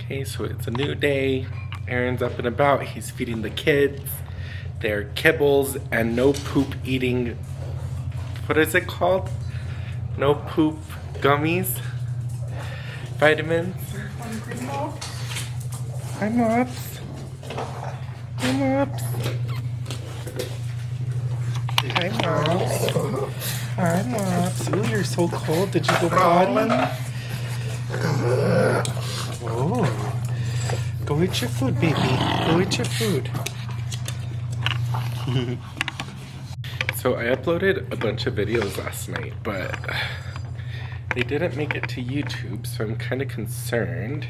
Okay, so it's a new day. Aaron's up and about. He's feeding the kids their kibbles and no poop eating. What is it called? No poop gummies? Vitamins? Hi, Mops. Hi, Mops. Hi, Mops. Hi, Mops. Ooh, you're so cold. Did you go potty? Oh. Go eat your food, baby. Go eat your food. So I uploaded a bunch of videos last night, but they didn't make it to YouTube, so I'm kind of concerned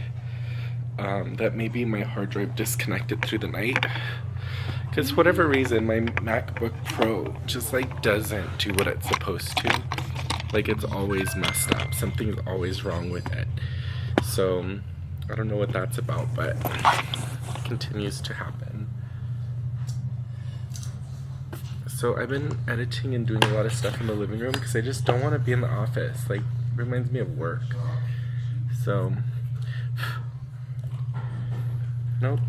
that maybe my hard drive disconnected through the night. Because for whatever reason, my MacBook Pro just like doesn't do what it's supposed to. Like it's always messed up. Something's always wrong with it. So I don't know what that's about, but it continues to happen. So I've been editing and doing a lot of stuff in the living room because I just don't want to be in the office. Like, it reminds me of work. So, nope.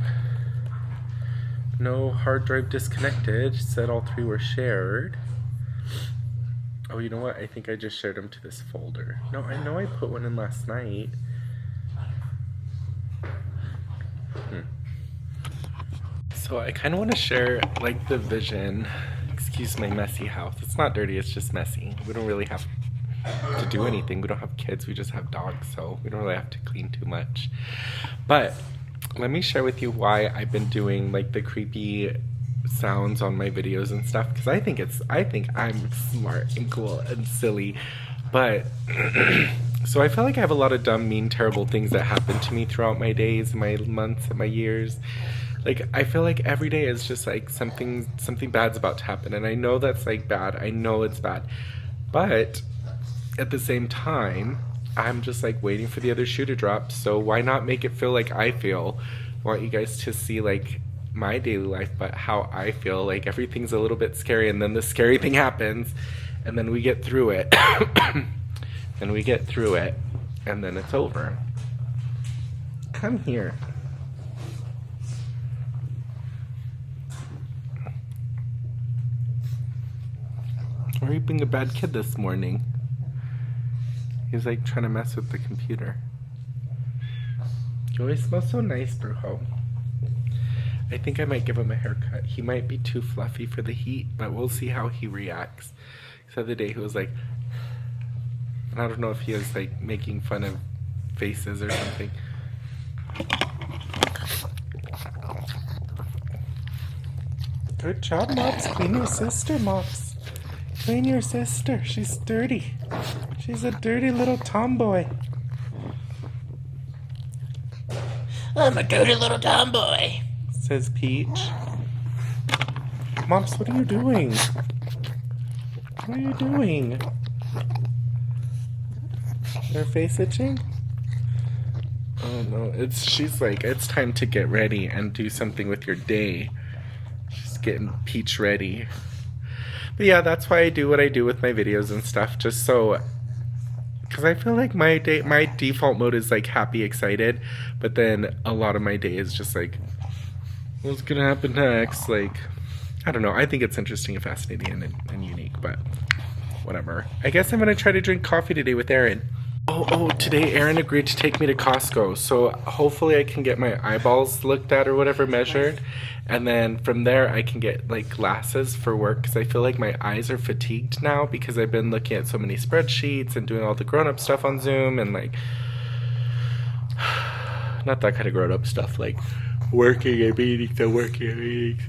No hard drive disconnected. Said all three were shared. Oh, you know what? I think I just shared them to this folder. No, I know I put one in last night. So I kind of want to share like the vision. Excuse my messy house. It's not dirty, it's just messy. We don't really have to do anything. We don't have kids, we just have dogs, so we don't really have to clean too much. But let me share with you why I've been doing like the creepy sounds on my videos and stuff, because I think I'm smart and cool and silly. But so I feel like I have a lot of dumb, mean, terrible things that happen to me throughout my days, my months, and my years. Like, I feel like every day is just like something bad's about to happen, and I know that's like bad. I know it's bad, but at the same time, I'm just like waiting for the other shoe to drop. So why not make it feel like I feel? I want you guys to see like my daily life, but how I feel. Like everything's a little bit scary, and then the scary thing happens, and then we get through it, and we get through it, and then it's over. Come here. Why are you being a bad kid this morning? He's like trying to mess with the computer. You always smell so nice, Brujo. I think I might give him a haircut. He might be too fluffy for the heat, but we'll see how he reacts. The other day he was like, and I don't know if he was like making fun of faces or something. Good job, Mops. Clean your sister, Mops. Clean your sister. She's dirty. She's a dirty little tomboy. I'm a dirty little tomboy, says Peach. Mops, what are you doing? What are you doing? Her face itching? Oh no, she's like, it's time to get ready and do something with your day. She's getting Peach ready. But yeah, that's why I do what I do with my videos and stuff, just so, because I feel like my default mode is like happy, excited, but then a lot of my day is just like, what's gonna happen next? Like, I don't know, I think it's interesting and fascinating and unique, but whatever. I guess I'm gonna try to drink coffee today with Aaron. Oh, today Aaron agreed to take me to Costco, so hopefully I can get my eyeballs looked at or whatever measured, and then from there I can get like glasses for work, because I feel like my eyes are fatigued now because I've been looking at so many spreadsheets and doing all the grown-up stuff on Zoom, and like, not that kind of grown-up stuff, like working and meetings and working and meetings.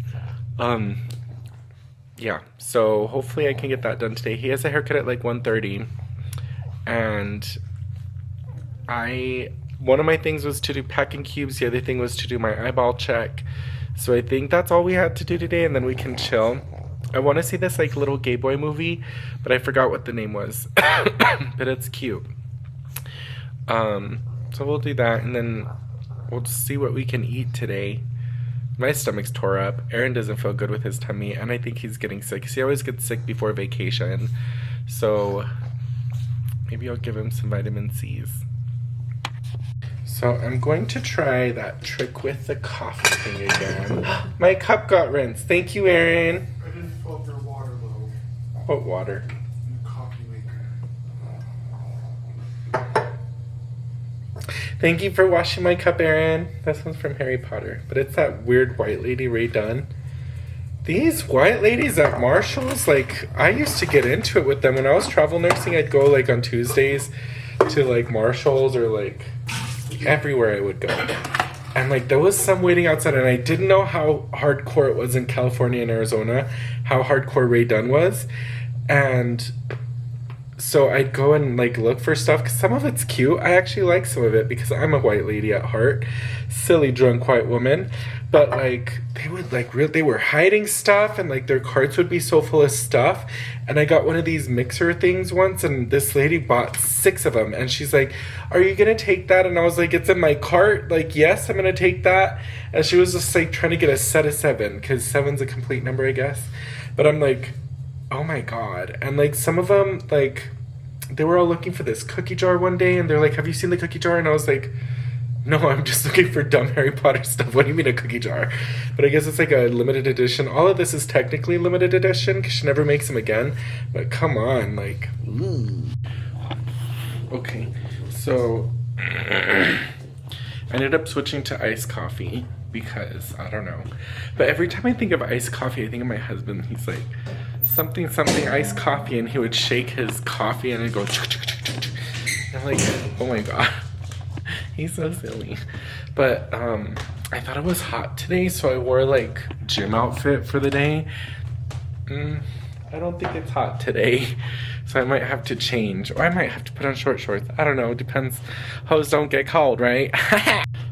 Yeah, so hopefully I can get that done today. He has a haircut at like 1:30, and one of my things was to do packing cubes, the other thing was to do my eyeball check. So I think that's all we had to do today, and then we can chill. I want to see this like little gay boy movie, but I forgot what the name was. But it's cute. So we'll do that, and then we'll see what we can eat today. My stomach's tore up. Aaron doesn't feel good with his tummy, and I think he's getting sick. He always gets sick before vacation. So maybe I'll give him some vitamin C's. So I'm going to try that trick with the coffee thing again. My cup got rinsed. Thank you, Erin. I didn't fill up your water though. What water? In the coffee maker. Thank you for washing my cup, Erin. This one's from Harry Potter, but it's that weird white lady Ray Dunn. These white ladies at Marshall's, like, I used to get into it with them. When I was travel nursing, I'd go, like, on Tuesdays to, like, Marshall's or, like, everywhere I would go. And, like, there was some waiting outside, and I didn't know how hardcore it was in California and Arizona, how hardcore Ray Dunn was. And so I'd go and, like, look for stuff, because some of it's cute. I actually like some of it, because I'm a white lady at heart. Silly, drunk white woman. But, like, they would, like, they were hiding stuff, and, like, their carts would be so full of stuff. And I got one of these mixer things once, and this lady bought 6 of them. And she's like, are you going to take that? And I was like, it's in my cart. Like, yes, I'm going to take that. And she was just, like, trying to get a set of 7, because 7's a complete number, I guess. But I'm like, oh, my God. And, like, some of them, like, they were all looking for this cookie jar one day. And they're like, have you seen the cookie jar? And I was like, no, I'm just looking for dumb Harry Potter stuff. What do you mean a cookie jar? But I guess it's like a limited edition. All of this is technically limited edition because she never makes them again. But come on, like, ooh. Okay, so I ended up switching to iced coffee because, I don't know. But every time I think of iced coffee, I think of my husband. He's like, something, something, iced coffee. And he would shake his coffee and it'd go, and I'm like, oh my God. He's so silly. But I thought it was hot today, so I wore like gym outfit for the day. I don't think it's hot today, so I might have to change, or I might have to put on short shorts. I don't know, it depends. Hoes don't get cold, right?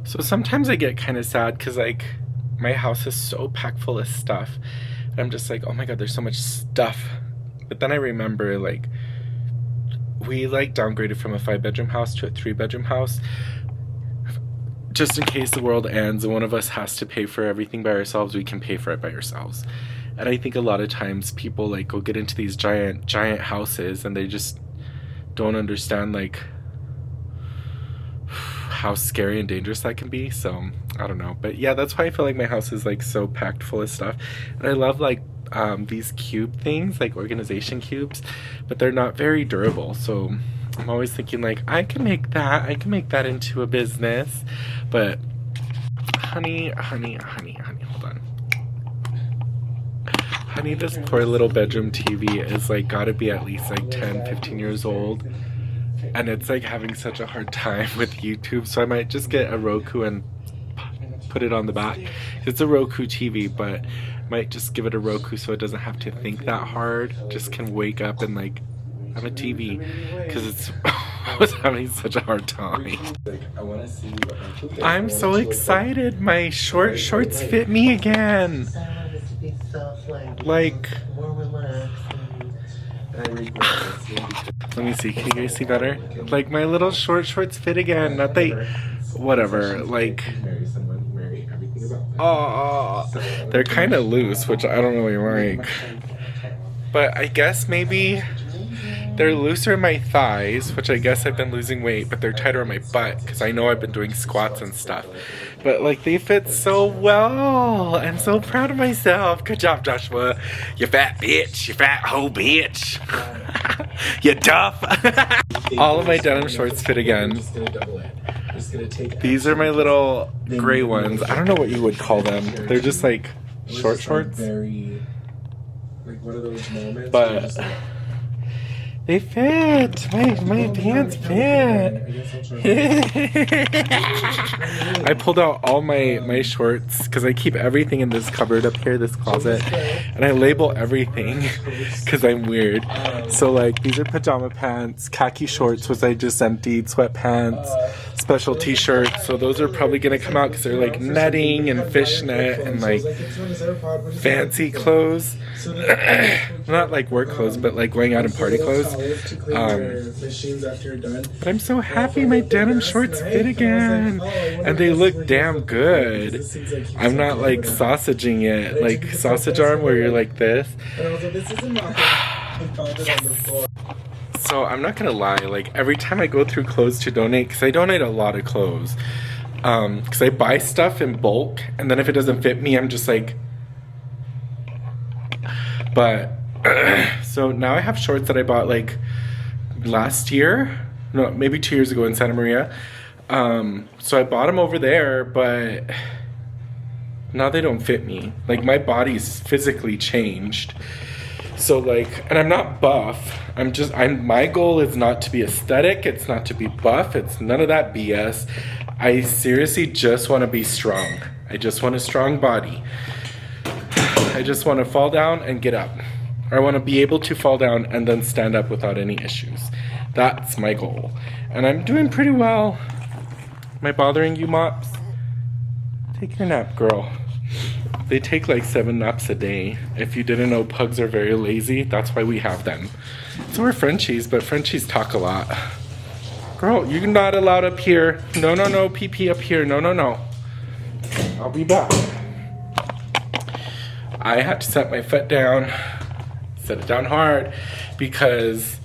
So sometimes I get kind of sad because like my house is so packed full of stuff, and I'm just like, oh my God, there's so much stuff. But then I remember like we like downgraded from a 5-bedroom house to a 3-bedroom house just in case the world ends and one of us has to pay for everything by ourselves. We can pay for it by ourselves. And I think a lot of times people like go get into these giant houses and they just don't understand like how scary and dangerous that can be. So I don't know, but yeah, that's why I feel like my house is like so packed full of stuff. And I love like these cube things, like organization cubes, but they're not very durable. So I'm always thinking like, I can make that into a business. But honey, hold on. Honey, this poor little bedroom TV is like gotta be at least like 10, 15 years old. And it's like having such a hard time with YouTube. So I might just get a Roku and put it on the back. It's a Roku TV, but might just give it a Roku so it doesn't have to think that hard. Just can wake up and like have a TV, because it's I was having such a hard time. I'm so excited. My short shorts fit me again. Like, let me see. Can you guys see better? Like my little short shorts fit again. Not they, whatever. Like, oh, they're kind of loose, which I don't really like. But I guess maybe they're looser in my thighs, which I guess I've been losing weight, but they're tighter on my butt because I know I've been doing squats and stuff. But like they fit so well. I'm so proud of myself. Good job, Joshua. You fat bitch. You fat hoe bitch. You tough. All of my denim shorts fit again. These are my little gray ones. I don't know what you would call them. They're just like short shorts. But they fit. My pants fit. I pulled out all my shorts because I keep everything in this cupboard up here, this closet, and I label everything because I'm weird. So like these are pajama pants, khaki shorts, which I just emptied, sweatpants, special t-shirts. So those are probably gonna come out because they're like netting and fishnet and like fancy clothes. Not like work clothes, but like going out and party clothes. But I'm so happy my denim shorts fit again, and they look damn good. I'm not like sausaging it, like sausage arm where you're like this. Yes. So I'm not gonna lie, like every time I go through clothes to donate, because I donate a lot of clothes, because I buy stuff in bulk, and then if it doesn't fit me, I'm just like, but so now I have shorts that I bought like last year, no, maybe 2 years ago in Santa Maria. So I bought them over there, but now they don't fit me. Like my body's physically changed. So like, and I'm not buff. My goal is not to be aesthetic. It's not to be buff. It's none of that BS. I seriously just want to be strong. I just want a strong body. I just want to fall down and get up. I want to be able to fall down and then stand up without any issues. That's my goal. And I'm doing pretty well. Am I bothering you, Mops? Take your nap, girl. They take like 7 naps a day. If you didn't know, pugs are very lazy. That's why we have them. So are Frenchies, but Frenchies talk a lot. Girl, you're not allowed up here. No, no, no, pee-pee up here. No, no, no. I'll be back. I had to set my foot down. Set it down hard because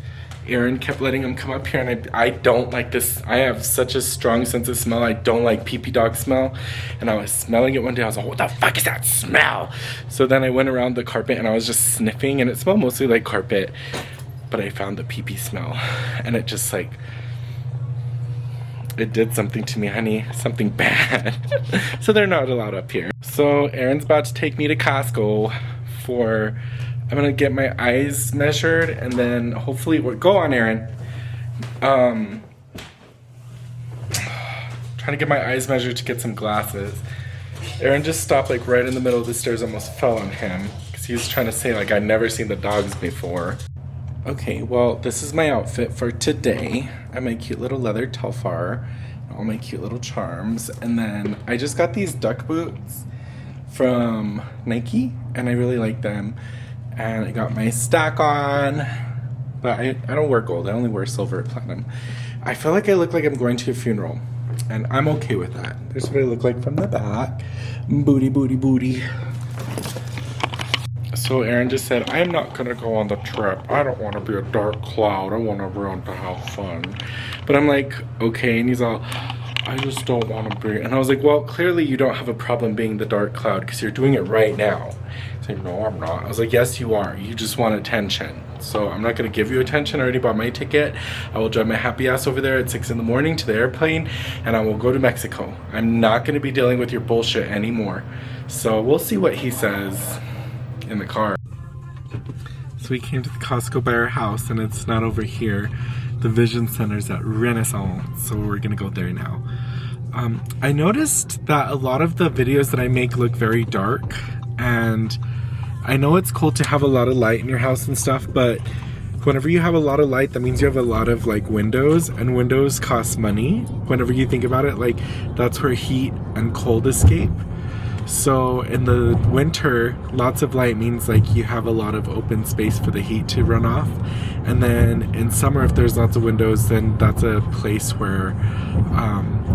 Aaron kept letting him come up here, and I don't like this. I have such a strong sense of smell. I don't like pee-pee dog smell. And I was smelling it one day. I was like, what the fuck is that smell? So then I went around the carpet and I was just sniffing, and it smelled mostly like carpet. But I found the pee-pee smell, and it just like, it did something to me, honey. Something bad. So they're not allowed up here. So Aaron's about to take me to Costco for, I'm gonna get my eyes measured, and then hopefully go on, Aaron. Trying to get my eyes measured to get some glasses. Aaron just stopped like right in the middle of the stairs, almost fell on him because he was trying to say like I'd never seen the dogs before. Okay, well this is my outfit for today. I have my cute little leather telfar, all my cute little charms, and then I just got these duck boots from Nike, and I really like them. And I got my stack on, but I don't wear gold. I only wear silver or platinum. I feel like I look like I'm going to a funeral, and I'm okay with that. There's what I look like from the back. Booty, booty, booty. So Aaron just said, I am not gonna go on the trip. I don't want to be a dark cloud. I want everyone to have fun. But I'm like, okay, and he's all, I just don't want to be. And I was like, well, clearly you don't have a problem being the dark cloud because you're doing it right now. He's like, no, I'm not. I was like, yes, you are. You just want attention. So I'm not going to give you attention. I already bought my ticket. I will drive my happy ass over there at 6 in the morning to the airplane, and I will go to Mexico. I'm not going to be dealing with your bullshit anymore. So we'll see what he says in the car. So we came to the Costco by our house, and it's not over here. The Vision Center's at Renaissance, so we're gonna go there now. I noticed that a lot of the videos that I make look very dark, and I know it's cool to have a lot of light in your house and stuff, but whenever you have a lot of light, that means you have a lot of like windows, and windows cost money. Whenever you think about it, like that's where heat and cold escape. So in the winter, lots of light means like you have a lot of open space for the heat to run off. And then in summer, if there's lots of windows, then that's a place where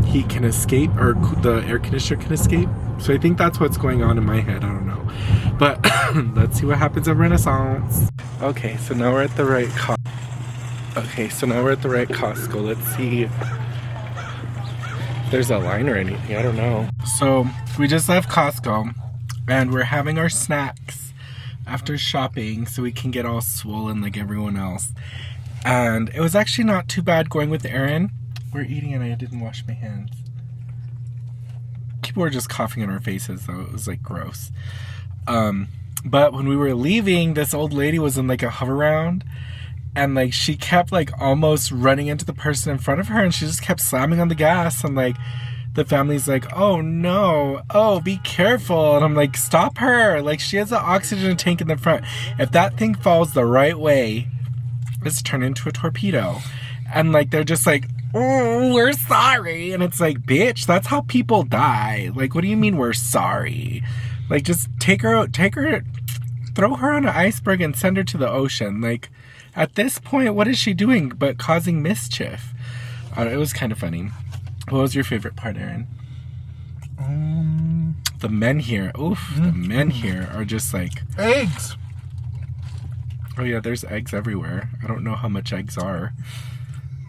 heat can escape, or the air conditioner can escape. So I think that's what's going on in my head. I don't know. But let's see what happens at Renaissance. Okay, so now we're at the right Costco. Let's see if there's a line or anything. I don't know. So we just left Costco, and we're having our snacks after shopping so we can get all swollen like everyone else. And it was actually not too bad going with Aaron. We're eating and I didn't wash my hands. People were just coughing in our faces though. It was like gross. But when we were leaving, this old lady was in like a hover round, and like she kept like almost running into the person in front of her, and she just kept slamming on the gas, and like the family's like, oh no, oh be careful, and I'm like, stop her, like she has an oxygen tank in the front. If that thing falls the right way, it's turned into a torpedo. And like they're just like, oh, we're sorry. And it's like, bitch, that's how people die. Like, what do you mean we're sorry? Like, just take her, throw her on an iceberg and send her to the ocean. Like, at this point, what is she doing but causing mischief? It was kind of funny. What was your favorite part, Aaron? The men here. Oof, the men here are just like... Eggs! Oh yeah, there's eggs everywhere. I don't know how much eggs are,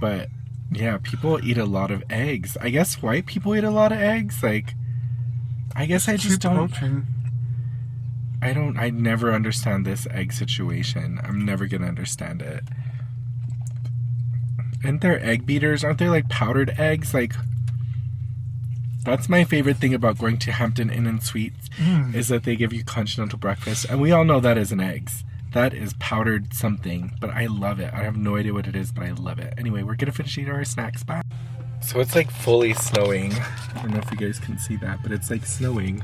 but yeah, people eat a lot of eggs. I guess white people eat a lot of eggs. Like, I guess I just don't. Protein. I never understand this egg situation. I'm never gonna understand it. Aren't there egg beaters? Aren't there like powdered eggs? Like, that's my favorite thing about going to Hampton Inn and Suites is that they give you continental breakfast, and we all know that isn't eggs. That is powdered something, but I love it. I have no idea what it is, but I love it. Anyway, we're gonna finish eating our snacks. Bye. So it's like fully snowing. I don't know if you guys can see that, but it's like snowing.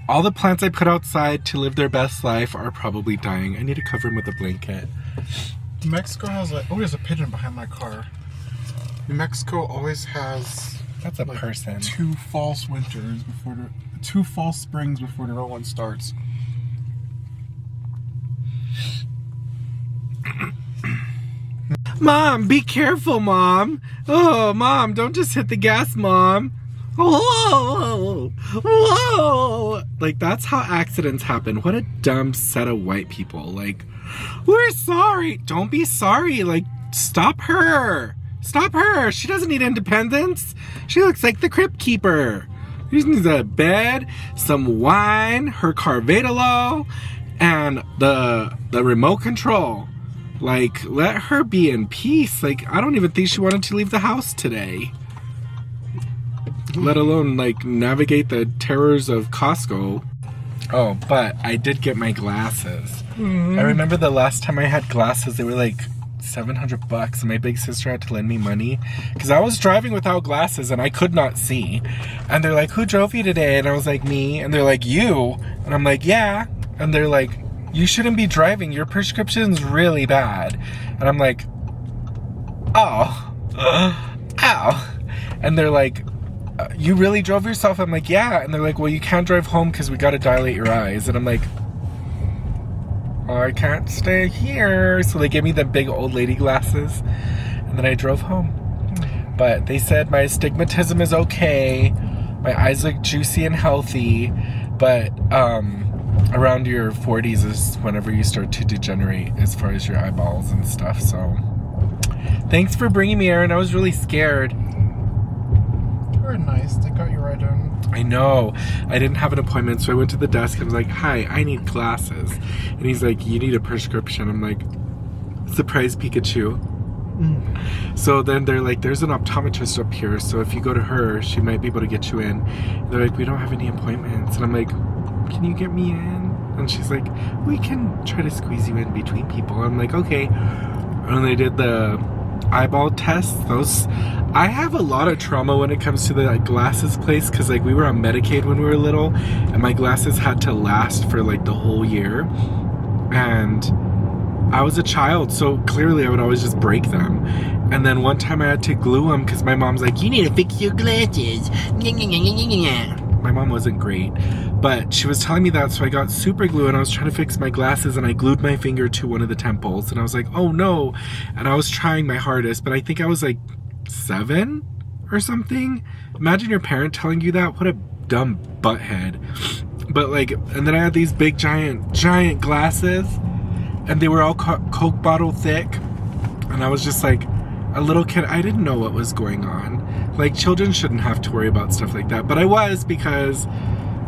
All the plants I put outside to live their best life are probably dying. I need to cover them with a blanket. Mexico has there's a pigeon behind my car. New Mexico always has That's a person. 2 false winters before 2 false springs before the real one starts. Mom, be careful, Mom. Oh, Mom, don't just hit the gas, Mom. Whoa, whoa. Like, that's how accidents happen. What a dumb set of white people. Like, we're sorry. Don't be sorry. Like, stop her. Stop her. She doesn't need independence. She looks like the Crypt Keeper. She just needs a bed, some wine, her Carvedalo, and the remote control. Like, let her be in peace. Like, I don't even think she wanted to leave the house today. Let alone, like, navigate the terrors of Costco. Oh, but I did get my glasses. I remember the last time I had glasses, they were like $700, and my big sister had to lend me money because I was driving without glasses and I could not see. And they're like, who drove you today? And I was like, me. And they're like, you. And I'm like, yeah. And they're like, you shouldn't be driving. Your prescription's really bad. And I'm like, oh. Ow. And they're like, you really drove yourself? I'm like, yeah. And they're like, well, you can't drive home because we got to dilate your eyes. And I'm like, oh, I can't stay here. So they gave me the big old lady glasses. And then I drove home. But they said my astigmatism is okay. My eyes look juicy and healthy. But around your 40s is whenever you start to degenerate as far as your eyeballs and stuff. So thanks for bringing me, Aaron. I was really scared. Very nice. They got you right in. I know. I didn't have an appointment, so I went to the desk and was like, hi, I need glasses. And he's like, you need a prescription. I'm like, surprise Pikachu. So then they're like, there's an optometrist up here, so if you go to her, she might be able to get you in. They're like, we don't have any appointments. And I'm like, can you get me in? And she's like, we can try to squeeze you in between people. I'm like, okay. And they did the eyeball tests. I have a lot of trauma when it comes to the glasses place, because like we were on Medicaid when we were little, and my glasses had to last for like the whole year, and I was a child, so clearly I would always just break them. And then one time I had to glue them because my mom's like, you need to fix your glasses. My mom wasn't great, but she was telling me that, so I got super glue and I was trying to fix my glasses, and I glued my finger to one of the temples, and I was like, oh no. And I was trying my hardest, but I think I was like 7 or something. Imagine your parent telling you that. What a dumb butthead. But like, and then I had these big giant glasses, and they were all Coke bottle thick, and I was just like a little kid. I didn't know what was going on. Like, children shouldn't have to worry about stuff like that, but I was, because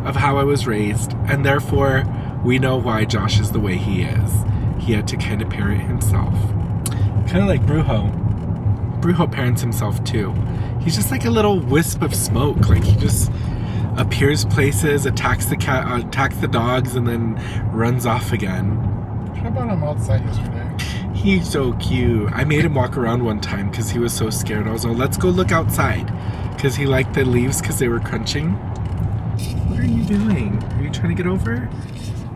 of how I was raised, and therefore we know why Josh is the way he is. He had to kind of parent himself, kind of like Brujo parents himself too. He's just like a little wisp of smoke. Like, he just appears places, attacks the cat, attacks the dogs, and then runs off again. How about him outside yesterday? He's so cute. I made him walk around one time because he was so scared. I was like, let's go look outside, because he liked the leaves because they were crunching. What are you doing? Are you trying to get over?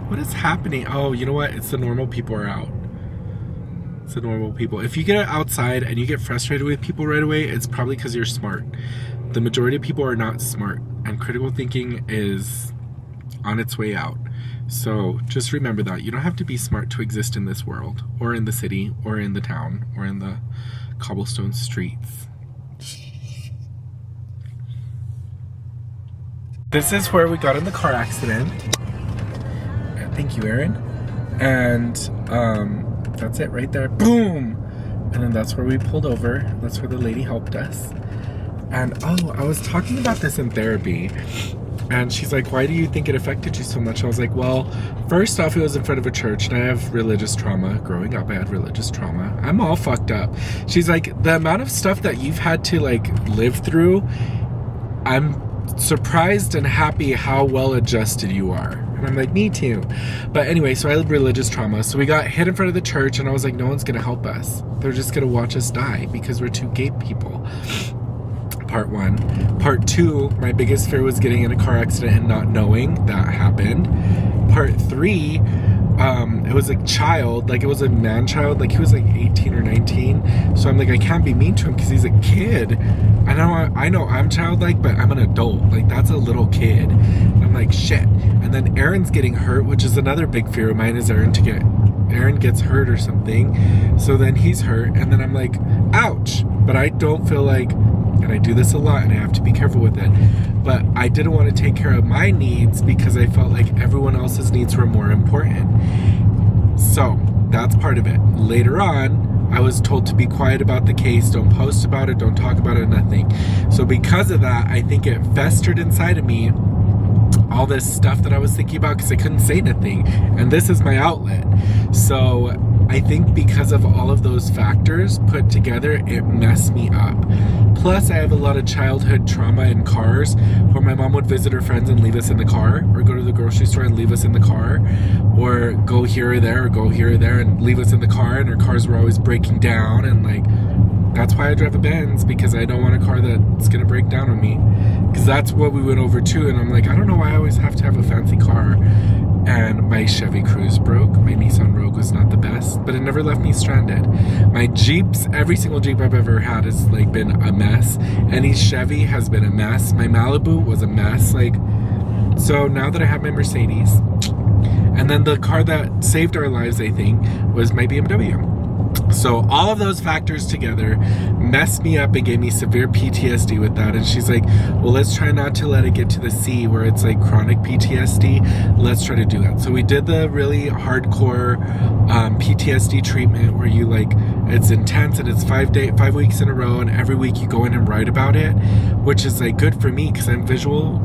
What is happening? Oh, you know what? It's the normal people are out. It's the normal people. If you get outside and you get frustrated with people right away, it's probably because you're smart. The majority of people are not smart, and critical thinking is on its way out. So just remember that. You don't have to be smart to exist in this world, or in the city, or in the town, or in the cobblestone streets. This is where we got in the car accident. Thank you, Aaron. And that's it right there. Boom! And then that's where we pulled over. That's where the lady helped us. And I was talking about this in therapy. And she's like, why do you think it affected you so much? I was like, well, first off, it was in front of a church, and I have religious trauma. Growing up, I had religious trauma. I'm all fucked up. She's like, the amount of stuff that you've had to, like, live through, I'm surprised and happy how well adjusted you are. And I'm like, me too. But anyway, so I had religious trauma. So we got hit in front of the church, and I was like, no one's going to help us. They're just going to watch us die because we're two gay people. Part 1. Part 2, my biggest fear was getting in a car accident and not knowing that happened. Part 3, it was a child, like it was a man child, like he was like 18 or 19. So I'm like, I can't be mean to him because he's a kid. I know I'm childlike, but I'm an adult. Like, that's a little kid. And I'm like, shit. And then Aaron's getting hurt, which is another big fear of mine, is Aaron gets hurt or something. So then he's hurt, and then I'm like, ouch. But I don't feel like, and I do this a lot and I have to be careful with it, but I didn't want to take care of my needs because I felt like everyone else's needs were more important. So that's part of it. Later on, I was told to be quiet about the case, don't post about it, don't talk about it, nothing. So because of that, I think it festered inside of me all this stuff that I was thinking about because I couldn't say nothing, and this is my outlet. So I think because of all of those factors put together, it messed me up. Plus, I have a lot of childhood trauma in cars where my mom would visit her friends and leave us in the car, or go to the grocery store and leave us in the car, or go here or there and leave us in the car, and her cars were always breaking down. And like, that's why I drive a Benz, because I don't want a car that's gonna break down on me, because that's what we went over to. And I'm like, I don't know why I always have to have a fancy car. And my Chevy Cruze broke. My Nissan Rogue was not the best, but it never left me stranded. My Jeeps, every single Jeep I've ever had has like been a mess. Any Chevy has been a mess. My Malibu was a mess. Like, so now that I have my Mercedes, and then the car that saved our lives, I think, was my BMW. So all of those factors together messed me up and gave me severe PTSD with that. And she's like, well, let's try not to let it get to the C where it's like chronic PTSD. Let's try to do that. So we did the really hardcore PTSD treatment where you like, it's intense and it's 5 weeks in a row, and every week you go in and write about it, which is like good for me because I'm visual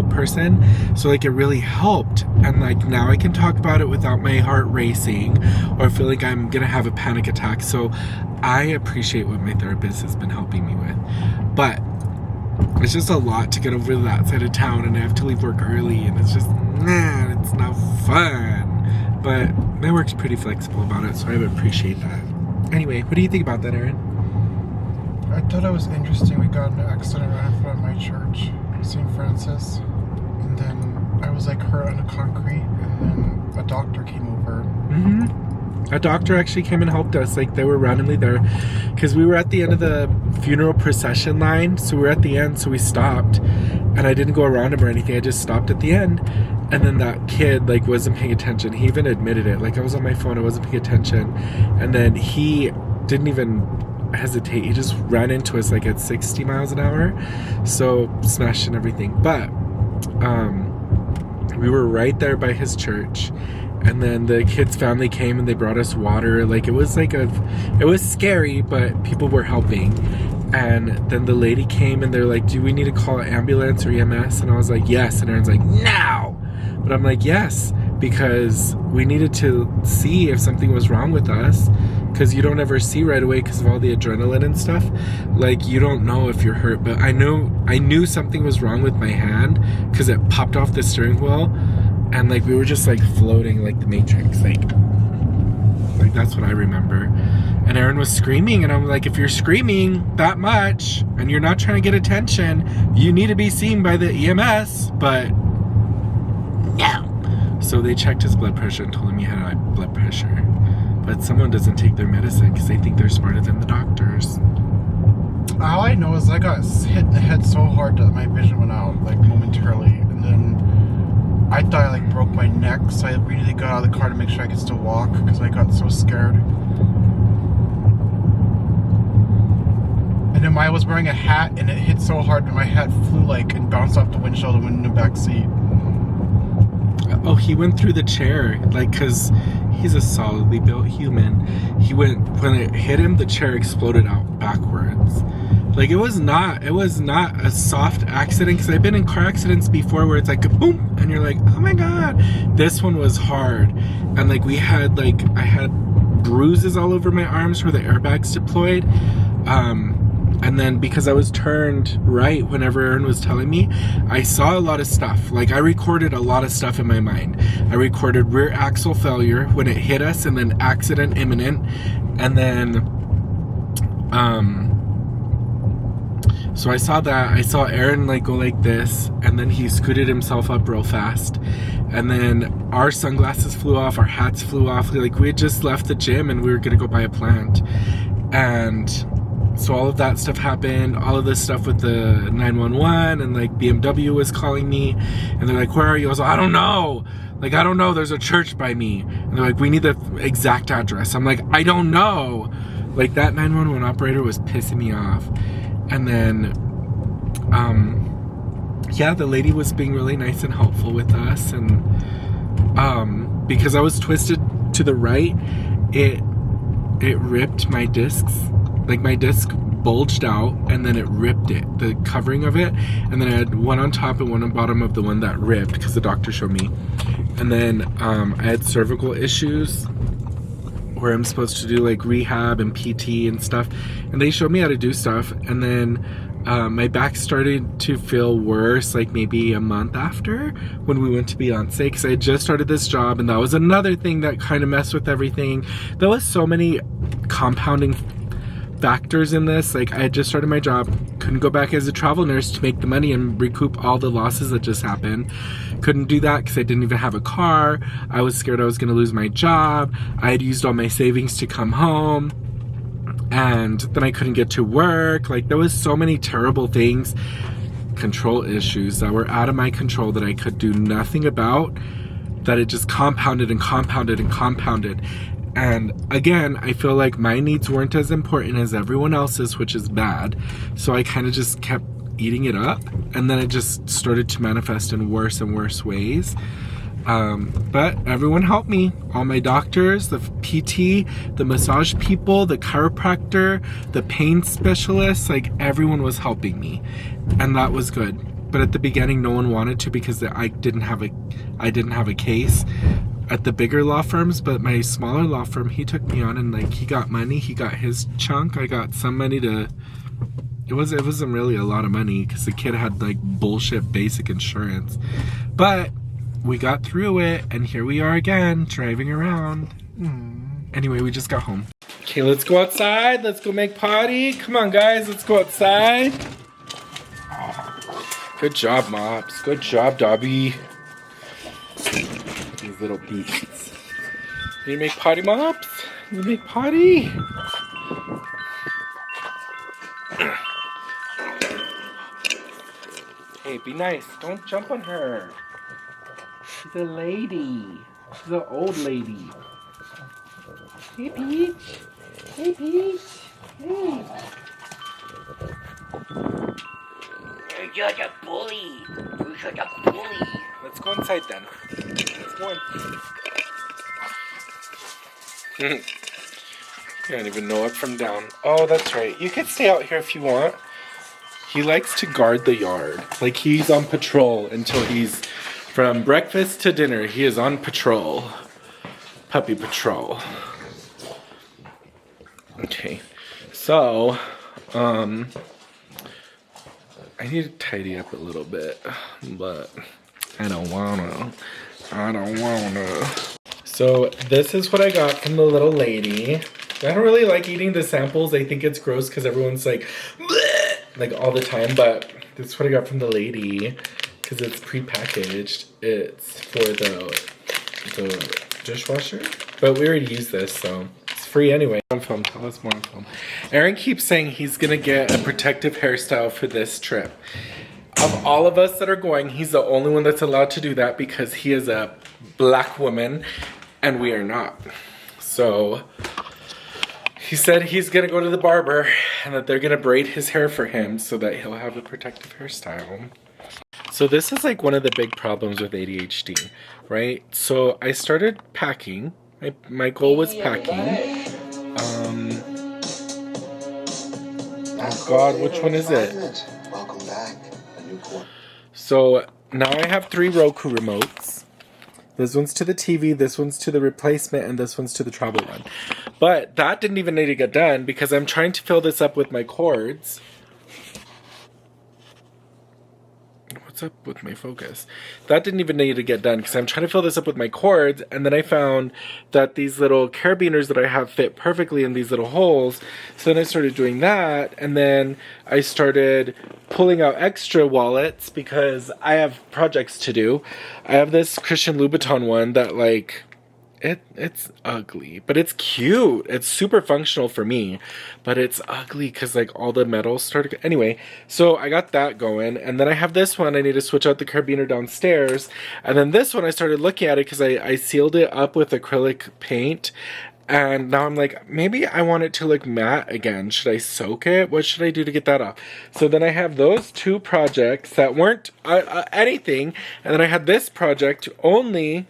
person. So like it really helped. And like now I can talk about it without my heart racing or feel like I'm gonna have a panic attack. So I appreciate what my therapist has been helping me with, but it's just a lot to get over to that side of town, and I have to leave work early, and it's just, it's not fun. But my work's pretty flexible about it, so I appreciate that. Anyway, what do you think about that, Aaron? I thought it was interesting. We got in an accident right in front of my church, St. Francis, and then I was like hurt on the concrete, and then a doctor came over. A doctor actually came and helped us. Like, they were randomly there because we were at the end of the funeral procession line. So we were at the end, so we stopped, and I didn't go around him or anything. I just stopped at the end. And then that kid like wasn't paying attention. He even admitted it. Like, I was on my phone, I wasn't paying attention, and then he didn't even hesitate. He just ran into us like at 60 miles an hour, so smashed and everything. But we were right there by his church. And then the kid's family came and they brought us water. Like, it was scary, but people were helping. And then the lady came and they're like, do we need to call an ambulance or EMS? And I was like, yes. And Aaron's like, now. But I'm like, yes, because we needed to see if something was wrong with us, because you don't ever see right away because of all the adrenaline and stuff. Like, you don't know if you're hurt. But I knew something was wrong with my hand because it popped off the steering wheel. And like, we were just like floating like the Matrix, like that's what I remember. And Aaron was screaming, and I'm like, if you're screaming that much and you're not trying to get attention, you need to be seen by the EMS. But no. So they checked his blood pressure and told him he had high blood pressure. But someone doesn't take their medicine because they think they're smarter than the doctors. All I know is I got hit in the head so hard that my vision went out like momentarily, and then I thought I like broke my neck, so I immediately got out of the car to make sure I could still walk because I got so scared. And then I was wearing a hat, and it hit so hard that my hat flew like and bounced off the windshield and went in the back seat. Oh, he went through the chair, like, cause he's a solidly built human. When it hit him, the chair exploded out backwards. Like, it was not a soft accident, because I've been in car accidents before where it's like boom, and you're like, oh my god. This one was hard, and like I had bruises all over my arms where the airbags deployed. And then because I was turned right whenever Aaron was telling me, I saw a lot of stuff. Like, I recorded a lot of stuff in my mind. I recorded rear axle failure when it hit us, and then accident imminent, and then so I saw that. I saw Aaron like go like this, and then he scooted himself up real fast, and then our sunglasses flew off, our hats flew off. Like, we had just left the gym and we were gonna go buy a plant, and so all of that stuff happened. All of this stuff with the 911, and like BMW was calling me, and they're like, where are you? I was like, I don't know. Like, I don't know. There's a church by me. And they're like, we need the exact address. I'm like, I don't know. Like, that 911 operator was pissing me off. And then, yeah, the lady was being really nice and helpful with us. And because I was twisted to the right, it ripped my discs. Like, my disc bulged out, and then it ripped it, the covering of it, and then I had one on top and one on bottom of the one that ripped, because the doctor showed me. And then I had cervical issues where I'm supposed to do like rehab and PT and stuff, and they showed me how to do stuff. And then my back started to feel worse like maybe a month after, when we went to Beyonce, because I had just started this job, and that was another thing that kind of messed with everything. There was so many compounding factors in this. Like, I had just started my job, couldn't go back as a travel nurse to make the money and recoup all the losses that just happened. Couldn't do that because I didn't even have a car. I was scared I was going to lose my job. I had used all my savings to come home, and then I couldn't get to work. Like, there was so many terrible things, control issues that were out of my control that I could do nothing about, that it just compounded and compounded and compounded. And again, I feel like my needs weren't as important as everyone else's, which is bad. So I kind of just kept eating it up, and then it just started to manifest in worse and worse ways. But everyone helped me. All my doctors, the PT, the massage people, the chiropractor, the pain specialists, like, everyone was helping me. And that was good. But at the beginning, no one wanted to, because I didn't have a case at the bigger law firms. But my smaller law firm, he took me on, and like, he got money, he got his chunk, I got some money to, it wasn't really a lot of money, because the kid had like bullshit basic insurance, but we got through it, and here we are again, driving around. Anyway, we just got home. Okay, let's go outside, let's go make potty. Come on guys, let's go outside. Good job, Mops, good job, Dobby. These little beasts. You make potty, Mops? You make potty? Hey, be nice. Don't jump on her. She's a lady. She's an old lady. Hey, Peach. Hey, Peach. Hey. You're such a bully. You're such a bully. Let's go inside then. Let's go in. You don't even know up from down. Oh, that's right. You can stay out here if you want. He likes to guard the yard. Like, he's on patrol until he's, from breakfast to dinner, he is on patrol. Puppy patrol. Okay. So, I need to tidy up a little bit, but I don't wanna. So, this is what I got from the little lady. I don't really like eating the samples. I think it's gross because everyone's like, bleh! Like all the time, but this is what I got from the lady, because it's pre-packaged. It's for the dishwasher, but we already used this, so it's free anyway. On film, tell us more on film. Aaron keeps saying he's gonna get a protective hairstyle for this trip. Of all of us that are going, he's the only one that's allowed to do that, because he is a black woman and we are not. So he said he's gonna go to the barber and that they're gonna braid his hair for him so that he'll have a protective hairstyle. So this is like one of the big problems with ADHD, right? So I started packing. My goal was packing. Oh God, which one is it? Welcome back. A new court. So now I have 3 Roku remotes. This one's to the TV, this one's to the replacement, and this one's to the travel one. But that didn't even need to get done because I'm trying to fill this up with my cords. What's up with my focus? That didn't even need to get done because I'm trying to fill this up with my cords, and then I found that these little carabiners that I have fit perfectly in these little holes. So then I started doing that, and then I started pulling out extra wallets because I have projects to do. I have this Christian Louboutin one that like it's ugly, but it's cute. It's super functional for me, but it's ugly because like all the metal started. Anyway, so I got that going, and then I have this one. I need to switch out the carabiner downstairs, and then this one I started looking at it because I sealed it up with acrylic paint. And now I'm like, maybe I want it to look matte again. Should I soak it? What should I do to get that off? So then I have those 2 projects that weren't anything. And then I had this project only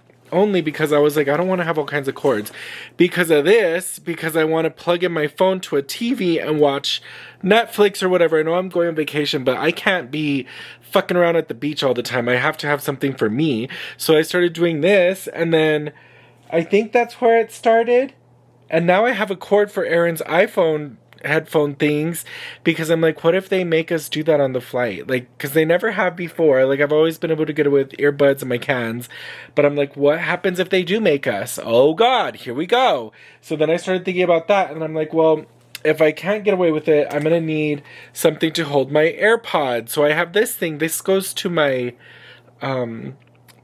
because I was like, I don't want to have all kinds of cords. Because of this, because I want to plug in my phone to a TV and watch Netflix or whatever. I know I'm going on vacation, but I can't be fucking around at the beach all the time. I have to have something for me. So I started doing this, and then I think that's where it started. And now I have a cord for Aaron's iPhone headphone things because I'm like, what if they make us do that on the flight? Like, because they never have before. Like, I've always been able to get it with earbuds in my cans, but I'm like, what happens if they do make us? Oh God, here we go. So then I started thinking about that, and I'm like, well, if I can't get away with it, I'm gonna need something to hold my AirPods. So I have this thing. This goes to my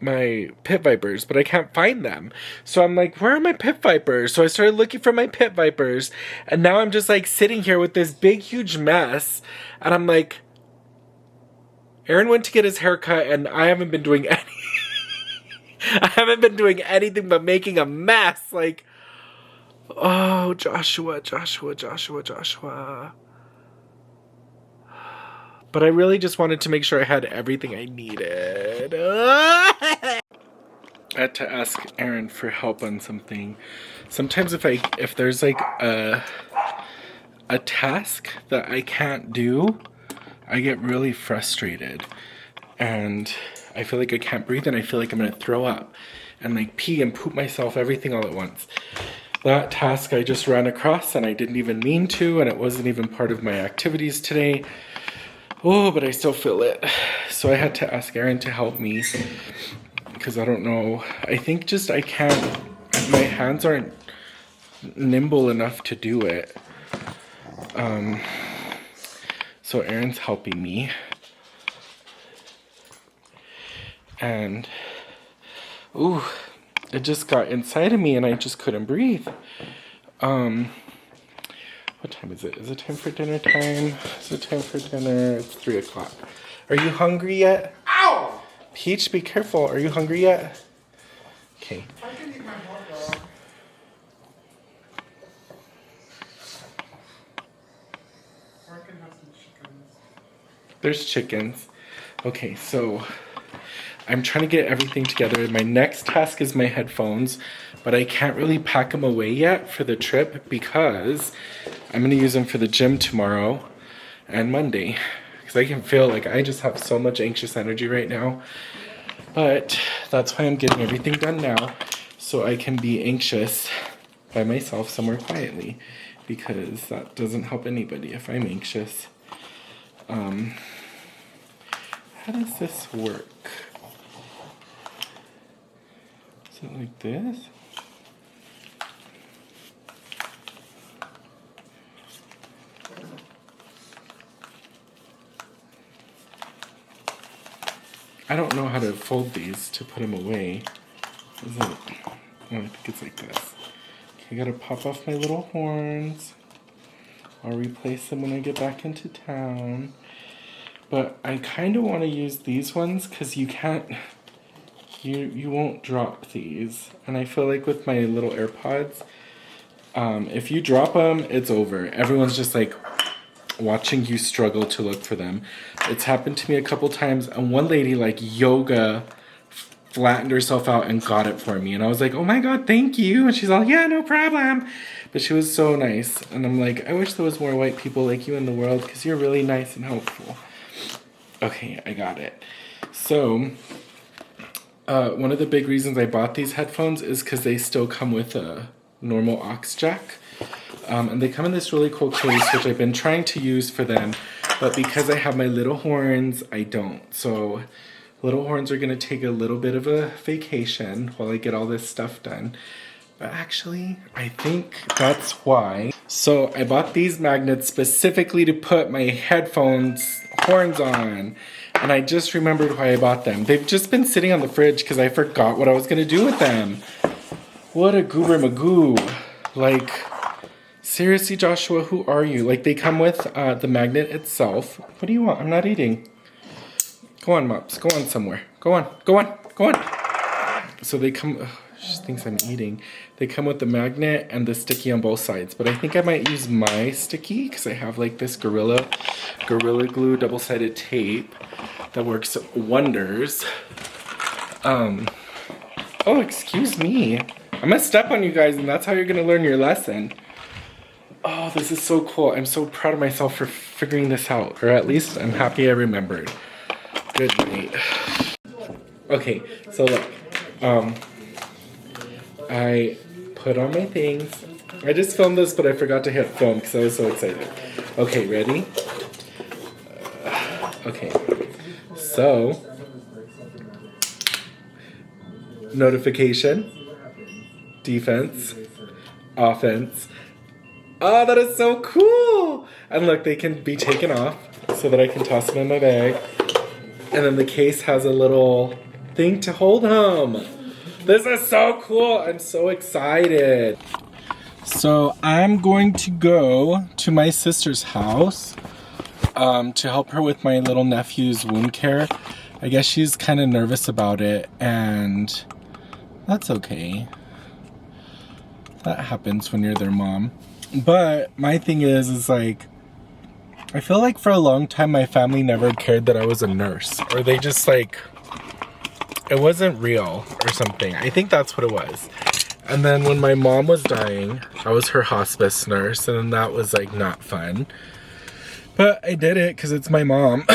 my pit vipers, but I can't find them. So I'm like, where are my pit vipers? So I started looking for my pit vipers, and now I'm just like sitting here with this big huge mess, and I'm like, Aaron went to get his haircut, and I haven't been doing I haven't been doing anything but making a mess. Like, oh, Joshua. But I really just wanted to make sure I had everything I needed. I had to ask Aaron for help on something. Sometimes if there's like a task that I can't do, I get really frustrated. And I feel like I can't breathe, and I feel like I'm gonna throw up and like pee and poop myself, everything all at once. That task I just ran across, and I didn't even mean to, and it wasn't even part of my activities today. Oh, but I still feel it. So I had to ask Aaron to help me because I don't know. I think just I can't, my hands aren't nimble enough to do it. So Aaron's helping me. And, ooh, it just got inside of me and I just couldn't breathe. What time is it? Is it time for dinner time? Is it time for dinner? It's 3 o'clock. Are you hungry yet? Ow! Peach, be careful. Are you hungry yet? Okay. I can eat my hot dog. Or I can have some chickens. There's chickens. Okay, so I'm trying to get everything together. My next task is my headphones, but I can't really pack them away yet for the trip because I'm going to use them for the gym tomorrow and Monday. Because I can feel like I just have so much anxious energy right now. But that's why I'm getting everything done now, so I can be anxious by myself somewhere quietly. Because that doesn't help anybody if I'm anxious. How does this work? Is it like this? I don't know how to fold these to put them away. Is it? Oh, I think it's like this. Okay, I gotta pop off my little horns. I'll replace them when I get back into town. But I kind of want to use these ones because you can't, you won't drop these. And I feel like with my little AirPods, if you drop them, it's over. Everyone's just like, watching you struggle to look for them. It's happened to me a couple times, and one lady like yoga flattened herself out and got it for me, and I was like, oh my god, thank you. And she's all, yeah, no problem. But she was so nice, and I'm like, I wish there was more white people like you in the world, because you're really nice and helpful. Okay, I got it. So one of the big reasons I bought these headphones is because they still come with a normal aux jack. And they come in this really cool case, which I've been trying to use for them. But because I have my little horns, I don't. So little horns are going to take a little bit of a vacation while I get all this stuff done. But actually, I think that's why. So I bought these magnets specifically to put my headphones horns on. And I just remembered why I bought them. They've just been sitting on the fridge because I forgot what I was going to do with them. What a goober magoo. Like, seriously, Joshua, who are you? Like, they come with the magnet itself. What do you want? I'm not eating. Go on, Mops. Go on somewhere. Go on. Go on. Go on. So they come... Ugh, she thinks I'm eating. They come with the magnet and the sticky on both sides. But I think I might use my sticky because I have, like, this Gorilla Glue double-sided tape that works wonders. Oh, excuse me. I'm gonna step on you guys, and that's how you're gonna learn your lesson. Oh, this is so cool. I'm so proud of myself for figuring this out. Or at least I'm happy I remembered. Good night. Okay, so look. I put on my things. I just filmed this, but I forgot to hit film because I was so excited. Okay, ready? Okay. So, notification, defense, offense. Oh, that is so cool! And look, they can be taken off so that I can toss them in my bag. And then the case has a little thing to hold them. This is so cool! I'm so excited. So I'm going to go to my sister's house to help her with my little nephew's wound care. I guess she's kind of nervous about it, and that's okay. That happens when you're their mom. But my thing is like, I feel like for a long time my family never cared that I was a nurse, or they just like, it wasn't real or something. I think that's what it was. And then when my mom was dying, I was her hospice nurse, and that was like not fun. But I did it because it's my mom.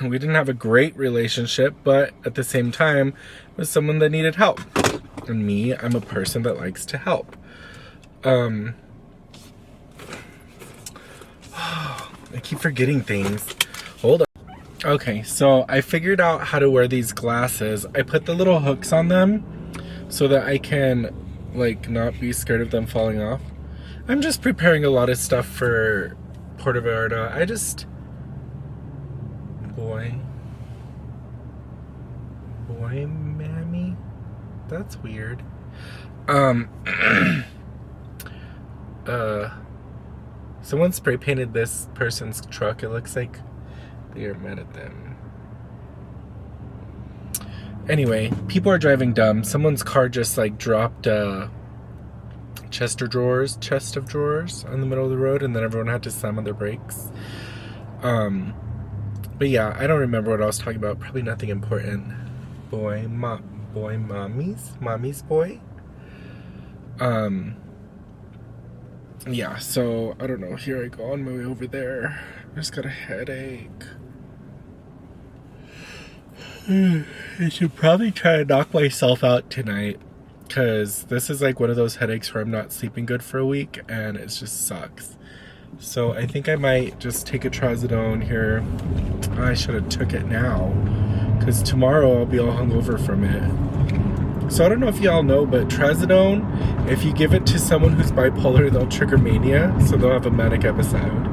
We didn't have a great relationship, but at the same time, it was someone that needed help. And me, I'm a person that likes to help. I keep forgetting things. Hold on. Okay, so I figured out how to wear these glasses. I put the little hooks on them so that I can, like, not be scared of them falling off. I'm just preparing a lot of stuff for Puerto Vallarta. Boy, mammy? That's weird. Someone spray painted this person's truck. It looks like they are mad at them. Anyway, people are driving dumb. Someone's car just like dropped chest of drawers on the middle of the road, and then everyone had to slam on their brakes. But yeah, I don't remember what I was talking about. Probably nothing important. Mommy's boy. Yeah, so I don't know. Here I go on my way over there. I just got a headache. I should probably try to knock myself out tonight, because this is like one of those headaches where I'm not sleeping good for a week and it just sucks. So I think I might just take a trazodone here. I should have took it now, because tomorrow I'll be all hungover from it. So I don't know if y'all know, but trazodone, if you give it to someone who's bipolar, they'll trigger mania, so they'll have a manic episode.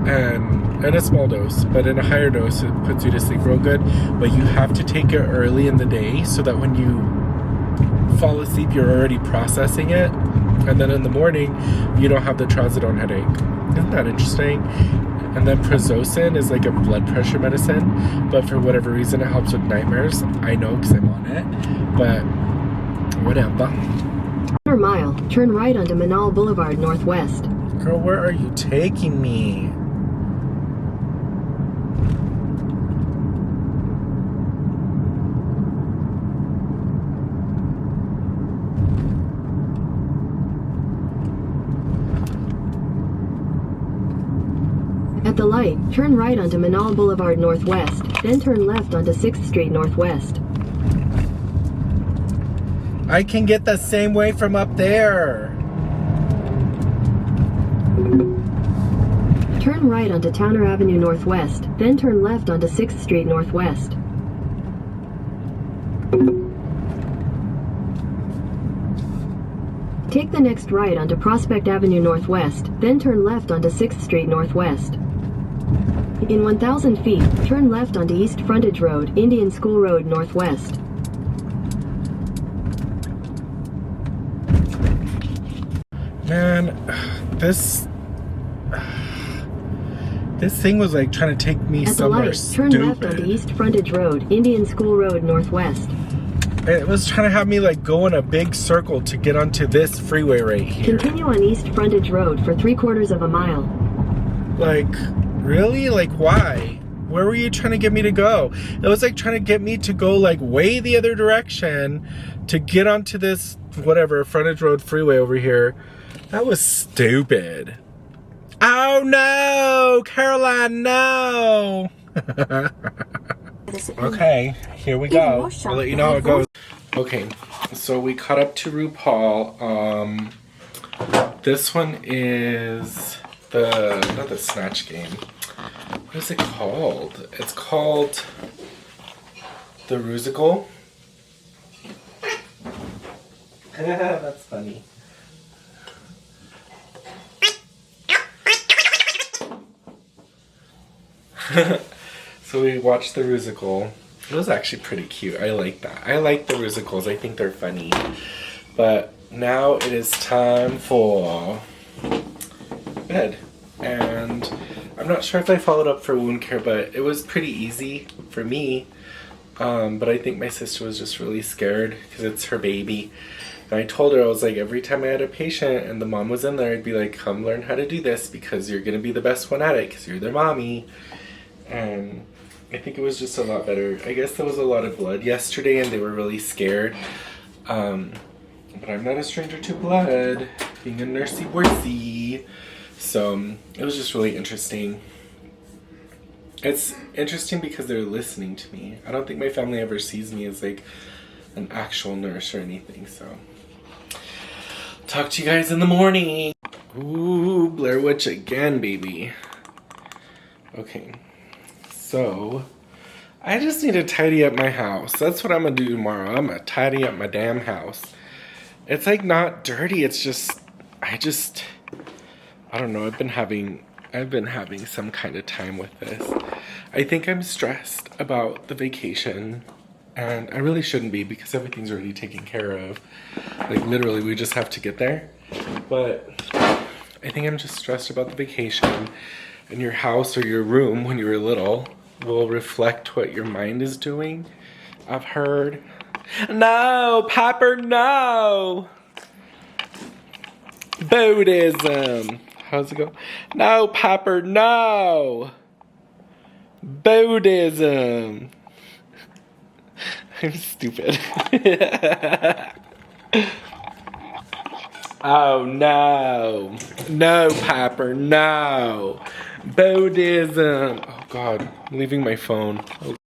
And in a small dose, but in a higher dose, it puts you to sleep real good. But you have to take it early in the day so that when you fall asleep, you're already processing it. And then in the morning, you don't have the trazodone headache. Isn't that interesting? And then Prazosin is like a blood pressure medicine, but for whatever reason, it helps with nightmares. I know because I'm on it, but whatever. Quarter mile, turn right onto Manal Boulevard Northwest. Girl, where are you taking me? turn right onto Manal Boulevard Northwest, then turn left onto 6th Street Northwest. I can get the same way from up there. Turn right onto Towner Avenue Northwest, then turn left onto 6th Street Northwest. Take the next right onto Prospect Avenue Northwest, then turn left onto 6th Street Northwest. In 1,000 feet, turn left onto East Frontage Road, Indian School Road Northwest. Man, this thing was like trying to take me At the somewhere light, turn left onto stupid. East Frontage Road, Indian School Road Northwest. It was trying to have me like go in a big circle to get onto this freeway right here. Continue on East Frontage Road for 3/4 of a mile. Like, really? Like, why? Where were you trying to get me to go? It was like trying to get me to go like way the other direction to get onto this whatever frontage road freeway over here. That was stupid. Oh no, Caroline, no. Okay, here we go. I'll let you know how it goes. Okay, so we caught up to RuPaul. This one is not the Snatch Game. What is it called? It's called the Rusical. That's funny. So we watched the Rusical. It was actually pretty cute. I like that. I like the Rusicals. I think they're funny. But now it is time for bed. And I'm not sure if I followed up for wound care, but it was pretty easy for me. But I think my sister was just really scared because it's her baby. And I told her, I was like, every time I had a patient and the mom was in there, I'd be like, come learn how to do this because you're going to be the best one at it because you're their mommy. And I think it was just a lot better. I guess there was a lot of blood yesterday and they were really scared. But I'm not a stranger to blood, being a nursey worsey. So it was just really interesting. It's interesting because they're listening to me. I don't think my family ever sees me as like an actual nurse or anything. So talk to you guys in the morning. Ooh, Blair Witch again, baby. Okay. So, I just need to tidy up my house. That's what I'm gonna do tomorrow. I'm gonna tidy up my damn house. It's like not dirty, it's just, I don't know, I've been having some kind of time with this. I think I'm stressed about the vacation, and I really shouldn't be because everything's already taken care of. Like literally, we just have to get there. But I think I'm just stressed about the vacation. And your house or your room when you were little will reflect what your mind is doing. I've heard. No, Pepper, no. Buddhism. How's it go? No, Pepper, no. Buddhism. I'm stupid. Oh no. No, Pepper, no. Buddhism. Oh God, I'm leaving my phone. Oh.